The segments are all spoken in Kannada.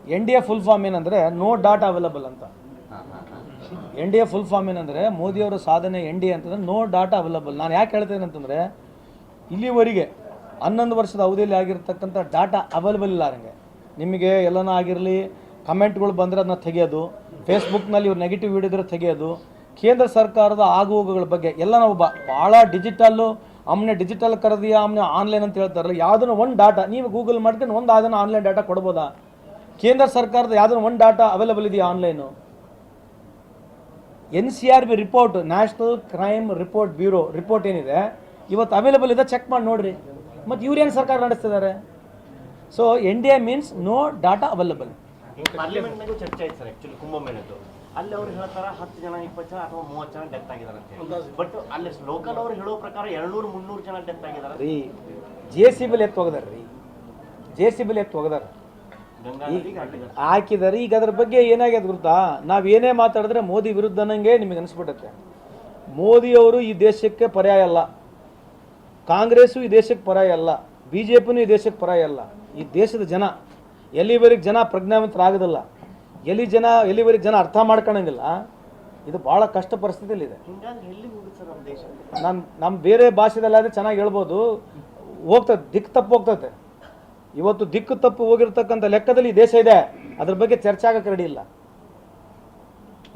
NDA ಫುಲ್ ಫಾರ್ಮ್ ಏನಂದರೆ ನೋ ಡಾಟಾ ಅವೈಲಬಲ್ ಅಂತ. NDA ಫುಲ್ ಫಾರ್ಮ್ ಏನಂದರೆ ಮೋದಿಯವರ ಸಾಧನೆ NDA ಅಂತಂದರೆ ನೋ ಡಾಟಾ ಅವೈಲಬಲ್. ನಾನು ಯಾಕೆ ಹೇಳ್ತೇನೆ ಅಂತಂದರೆ ಇಲ್ಲಿವರೆಗೆ 11 ವರ್ಷದ ಅವಧಿಯಲ್ಲಿ ಆಗಿರ್ತಕ್ಕಂಥ ಡಾಟಾ ಅವೈಲಬಲ್ ಇಲ್ಲ. ಹಂಗೆ ನಿಮಗೆ ಎಲ್ಲನೂ ಆಗಿರಲಿ, ಕಮೆಂಟ್ಗಳು ಬಂದರೆ ಅದನ್ನ ತೆಗೆಯೋದು, ಫೇಸ್ಬುಕ್ನಲ್ಲಿ ಇವ್ರು ನೆಗೆಟಿವ್ ವಿಡಿಯೋದ್ರೆ ತೆಗೆಯೋದು, ಕೇಂದ್ರ ಸರ್ಕಾರದ ಆಗುಹೋಗುಗಳ ಬಗ್ಗೆ ಎಲ್ಲ ನಾವು ಭಾಳ ಡಿಜಿಟಲ್ಲು ಆಮ್ನೆ ಡಿಜಿಟಲ್ ಕರೆದಿಯಾ ಆಮ್ನೆ ಆನ್ಲೈನ್ ಅಂತ ಹೇಳ್ತಾರಲ್ಲ, ಯಾವುದನ್ನು ಒಂದು ಡಾಟಾ ನೀವು ಗೂಗಲ್ ಮಾಡ್ಕೊಂಡು ಒಂದು ಅದನ್ನು ಆನ್ಲೈನ್ ಡಾಟಾ ಕೊಡ್ಬೋದಾ? ಕೇಂದ್ರ ಸರ್ಕಾರದ ಯಾವುದನ್ನು ಒಂದು ಡಾಟಾ ಅವೈಲಬಲ್ ಇದೆಯಾ online? NCRB report, national crime report bureau report ಏನಿದೆ ಇವತ್ತು ಅವೈಲಬಲ್ ಇದೆ, ಚೆಕ್ ಮಾಡಿ ನೋಡ್ರಿ. ಮತ್ತು ಇವ್ರೇನು ಸರ್ಕಾರ ನಡೆಸ್ತಿದ್ದಾರೆ? So NDA means no data available. ಪಾರ್ಲಿಮೆಂಟ್ನಾಗೂ ಚರ್ಚೆ ಆಯ್ತು ಸರ್, ಆ್ಯಕ್ಚುಲಿ ಕುಂಭಮೇಳದ್ದು. ಅಲ್ಲಿ ಅವ್ರು ಹೇಳ್ತಾರೆ 10 ಜನ 20 ಜನ ಅಥವಾ 30 ಜನ ಡೆತ್ ಆಗಿದ್ದಾರೆ ಅಂತ ಹೇಳಿ. ಬಟ್ ಅಲ್ಲಿ ಲೋಕಲ್ ಅವ್ರು ಹೇಳೋ ಪ್ರಕಾರ 200-300 ಜನ ಡೆತ್ ಆಗಿದ್ದಾರೆ ರೀ. JCB ಎತ್ತು ಹೋಗದಾರ ರೀ, JCB ಎತ್ತು ಹೋಗದಾರ ಹಾಕಿದ್ದಾರೆ. ಈಗ ಅದ್ರ ಬಗ್ಗೆ ಏನಾಗ್ಯದ ಗೊತ್ತಾ? ನಾವು ಏನೇ ಮಾತಾಡಿದ್ರೆ ಮೋದಿ ವಿರುದ್ಧನಂಗೆ ನಿಮಗೆ ಅನಿಸ್ಬಿಡುತ್ತೆ. ಮೋದಿಯವರು ಈ ದೇಶಕ್ಕೆ ಪರ್ಯಾಯ ಅಲ್ಲ, ಕಾಂಗ್ರೆಸ್ಸು ಈ ದೇಶಕ್ಕೆ ಪರ್ಯಾಯ ಅಲ್ಲ, BJPನೂ ಈ ದೇಶಕ್ಕೆ ಪರ್ಯಾಯ ಅಲ್ಲ. ಈ ದೇಶದ ಜನ ಎಲ್ಲಿವರೆಗೆ ಜನ ಪ್ರಜ್ಞಾವಂತರಾಗೋದಿಲ್ಲ, ಎಲ್ಲಿವರೆಗೆ ಜನ ಅರ್ಥ ಮಾಡ್ಕೊಳಂಗಿಲ್ಲ, ಇದು ಭಾಳ ಕಷ್ಟ ಪರಿಸ್ಥಿತಿಯಲ್ಲಿದೆ. ನಮ್ಮ ಬೇರೆ ಭಾಷೆದಲ್ಲಾದರೆ ಚೆನ್ನಾಗಿ ಹೇಳ್ಬೋದು, ಹೋಗ್ತದೆ, ದಿಕ್ಕು ತಪ್ಪು ಹೋಗ್ತದೆ. ಇವತ್ತು ದಿಕ್ಕು ತಪ್ಪು ಹೋಗಿರ್ತಕ್ಕಂಥ ಲೆಕ್ಕದಲ್ಲಿ ಈ ದೇಶ ಇದೆ, ಅದ್ರ ಬಗ್ಗೆ ಚರ್ಚೆ ಆಗಕ್ಕೆ ರೆಡಿ ಇಲ್ಲ.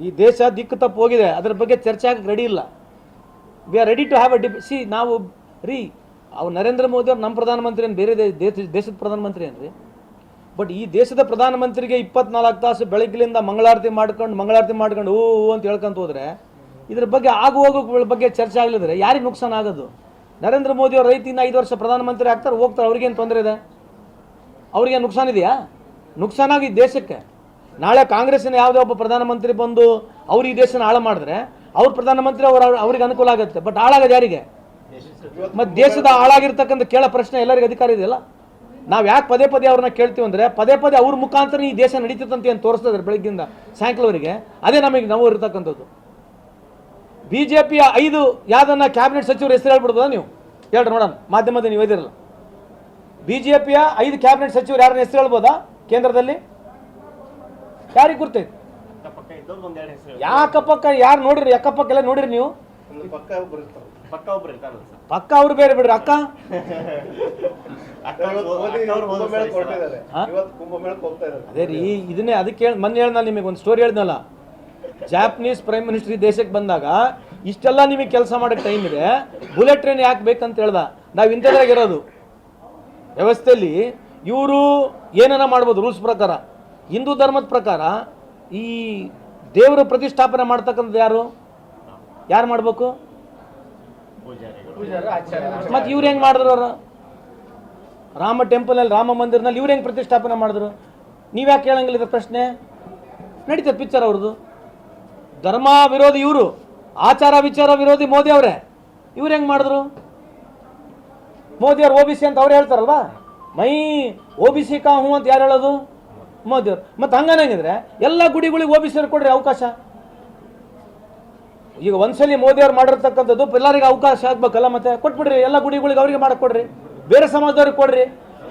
ಈ ದೇಶ ದಿಕ್ಕು ತಪ್ಪು ಹೋಗಿದೆ, ಅದ್ರ ಬಗ್ಗೆ ಚರ್ಚೆ ಆಗಕ್ಕೆ ರೆಡಿ ಇಲ್ಲ. We are ready to have see ನಾವು ರೀ, ಅವ್ರು ನರೇಂದ್ರ ಮೋದಿ ಅವ್ರು ನಮ್ಮ ಪ್ರಧಾನಮಂತ್ರಿ ಏನು, ಬೇರೆ ದೇಶದ ಪ್ರಧಾನಮಂತ್ರಿ ಏನ್ರಿ? ಬಟ್ ಈ ದೇಶದ ಪ್ರಧಾನಮಂತ್ರಿಗೆ 24 ತಾಸು ಬೆಳಗ್ಗಿಲಿಂದ ಮಂಗಳಾರತಿ ಮಾಡ್ಕೊಂಡು ಓ ಅಂತ ಹೇಳ್ಕೊಂತ ಹೋದರೆ ಇದ್ರ ಬಗ್ಗೆ ಆಗು ಹೋಗೋಗಳ ಬಗ್ಗೆ ಚರ್ಚೆ ಆಗಲಿದ್ರೆ ಯಾರಿಗೆ ನುಕ್ಸಾನ ಆಗೋದು? ನರೇಂದ್ರ ಮೋದಿ ಅವ್ರು ರೈತ ಇನ್ನು 5 ವರ್ಷ ಪ್ರಧಾನಮಂತ್ರಿ ಆಗ್ತಾರೆ, ಹೋಗ್ತಾರೆ, ಅವ್ರಿಗೇನು ತೊಂದರೆ ಇದೆ? ಅವ್ರಿಗೆ ನುಕ್ಸಾನ ಇದೆಯಾ? ನುಕ್ಸಾನಾಗಿ ದೇಶಕ್ಕೆ. ನಾಳೆ ಕಾಂಗ್ರೆಸ್ಸಿನ ಯಾವುದೇ ಒಬ್ಬ ಪ್ರಧಾನಮಂತ್ರಿ ಬಂದು ಅವ್ರು ಈ ದೇಶನ ಹಾಳು ಮಾಡಿದ್ರೆ ಅವ್ರ ಪ್ರಧಾನಮಂತ್ರಿ ಅವ್ರಿಗೆ ಅನುಕೂಲ ಆಗುತ್ತೆ. ಬಟ್ ಹಾಳಾಗೋದು ಯಾರಿಗೆ? ಮತ್ತು ದೇಶದ ಹಾಳಾಗಿರ್ತಕ್ಕಂಥ ಕೇಳೋ ಪ್ರಶ್ನೆ ಎಲ್ಲರಿಗೂ ಅಧಿಕಾರ ಇದೆಯಲ್ಲ. ನಾವು ಯಾಕೆ ಪದೇ ಪದೇ ಅವ್ರನ್ನ ಕೇಳ್ತೀವಿ ಅಂದರೆ ಪದೇ ಪದೇ ಅವ್ರ ಮುಖಾಂತರ ಈ ದೇಶ ನಡೀತದಂತ ಏನು ತೋರಿಸ್ತಿದ್ದಾರೆ ಬೆಳಗ್ಗಿಂದ ಸಾಯಂಕಾಲವರೆಗೆ, ಅದೇ ನಮಗೆ ನಾವು ಇರ್ತಕ್ಕಂಥದ್ದು. BJPಯ 5 ಯಾವುದನ್ನ ಕ್ಯಾಬಿನೆಟ್ ಸಚಿವರು ಹೆಸರು ಹೇಳ್ಬಿಡ್ಬೋದಾ ನೀವು? ಹೇಳ್ರಿ ನೋಡೋಣ, ಮಾಧ್ಯಮದ ನೀವು ಇದಿರಲ್ಲ. BJPಯ 5 ಕ್ಯಾಬಿನೆಟ್ ಸಚಿವರು ಯಾರನ್ನ ಹೆಸರು ಹೇಳ್ಬೋದಾ ಕೇಂದ್ರದಲ್ಲಿ? ಯಾರಿಗೆ ಗುರ್ತೈತೆ? ಯಾಕಪ್ಪಕ್ಕ ಯಾರು ನೋಡಿರಿ? ಅಕ್ಕಪಕ್ಕ ಎಲ್ಲ ನೋಡಿರಿ ನೀವು? ಪಕ್ಕ ಅವ್ರು ಬೇರೆ ಬಿಡ್ರಿ. ಅಕ್ಕ ಅದೇ ರೀ, ಇದನ್ನೇ ಅದಕ್ಕೆ ಮೊನ್ನೆ ಹೇಳ್ದಲ್ಲ ನಿಮಗೆ ಒಂದು ಸ್ಟೋರಿ ಹೇಳ್ದಲ್ಲ. ಜಾಪನೀಸ್ ಪ್ರೈಮ್ ಮಿನಿಸ್ಟರ್ ಈ ದೇಶಕ್ಕೆ ಬಂದಾಗ ಇಷ್ಟೆಲ್ಲ ನಿಮಗೆ ಕೆಲಸ ಮಾಡೋಕ್ಕೆ ಟೈಮ್ ಇದೆ, ಬುಲೆಟ್ ಟ್ರೈನ್ ಯಾಕೆ ಬೇಕಂತ ಹೇಳ್ದ. ನಾವು ಇಂಥದ್ರಾಗಿರೋದು ವ್ಯವಸ್ಥೆಯಲ್ಲಿ ಇವರು ಏನನ್ನ ಮಾಡ್ಬೋದು ರೂಲ್ಸ್ ಪ್ರಕಾರ. ಹಿಂದೂ ಧರ್ಮದ ಪ್ರಕಾರ ಈ ದೇವರ ಪ್ರತಿಷ್ಠಾಪನೆ ಮಾಡ್ತಕ್ಕಂಥದ್ದು ಯಾರು ಮಾಡಬೇಕು? ಮತ್ತು ಇವ್ರು ಹೆಂಗೆ ಮಾಡಿದ್ರು? ಅವರು ರಾಮ ಟೆಂಪಲ್ನಲ್ಲಿ, ರಾಮ ಮಂದಿರನಲ್ಲಿ ಇವ್ರು ಹೆಂಗೆ ಪ್ರತಿಷ್ಠಾಪನೆ ಮಾಡಿದ್ರು? ನೀವ್ಯಾಕೆ ಕೇಳಂಗಿಲ್ಲ ಇದ್ರ ಪ್ರಶ್ನೆ? ನಡೀತದೆ ಪಿಕ್ಚರ್ ಅವ್ರದ್ದು. ಧರ್ಮ ವಿರೋಧಿ ಇವರು, ಆಚಾರ ವಿಚಾರ ವಿರೋಧಿ ಮೋದಿ ಅವರೇ. ಇವ್ರು ಹೆಂಗೆ ಮಾಡಿದ್ರು? ಮೋದಿಯವ್ರು OBC ಅಂತ ಅವ್ರು ಹೇಳ್ತಾರಲ್ವಾ, ಮೈ OBC ಕಾ ಹೂ ಅಂತ ಯಾರು ಹೇಳೋದು? ಮೋದಿಯವ್ರು. ಮತ್ತು ಹಂಗಂಗಿದ್ರೆ ಎಲ್ಲ ಗುಡಿಗಳಿಗೆ OBC ಅವ್ರು ಕೊಡ್ರಿ ಅವಕಾಶ. ಈಗ ಒಂದ್ಸಲಿ ಮೋದಿಯವ್ರು ಮಾಡಿರ್ತಕ್ಕಂಥದ್ದು ಎಲ್ಲರಿಗೆ ಅವಕಾಶ ಆಗ್ಬೇಕಲ್ಲ, ಮತ್ತೆ ಕೊಟ್ಬಿಡ್ರಿ ಎಲ್ಲ ಗುಡಿಗಳಿಗೆ, ಅವರಿಗೆ ಮಾಡಕ್ಕೆ ಕೊಡ್ರಿ, ಬೇರೆ ಸಮಾಜದವ್ರಿಗೆ ಕೊಡ್ರಿ.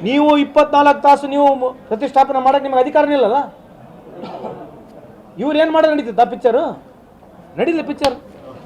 ನೀವು 24 ತಾಸು ನೀವು ಪ್ರತಿಷ್ಠಾಪನೆ ಮಾಡಕ್ಕೆ ನಿಮ್ಗೆ ಅಧಿಕಾರನೇ ಇಲ್ಲಲ್ಲ. ಇವ್ರು ಏನು ಮಾಡೋದು ನಡೀತದ ಪಿಕ್ಚರು? ನಡೀಲಿ ಪಿಕ್ಚರ್.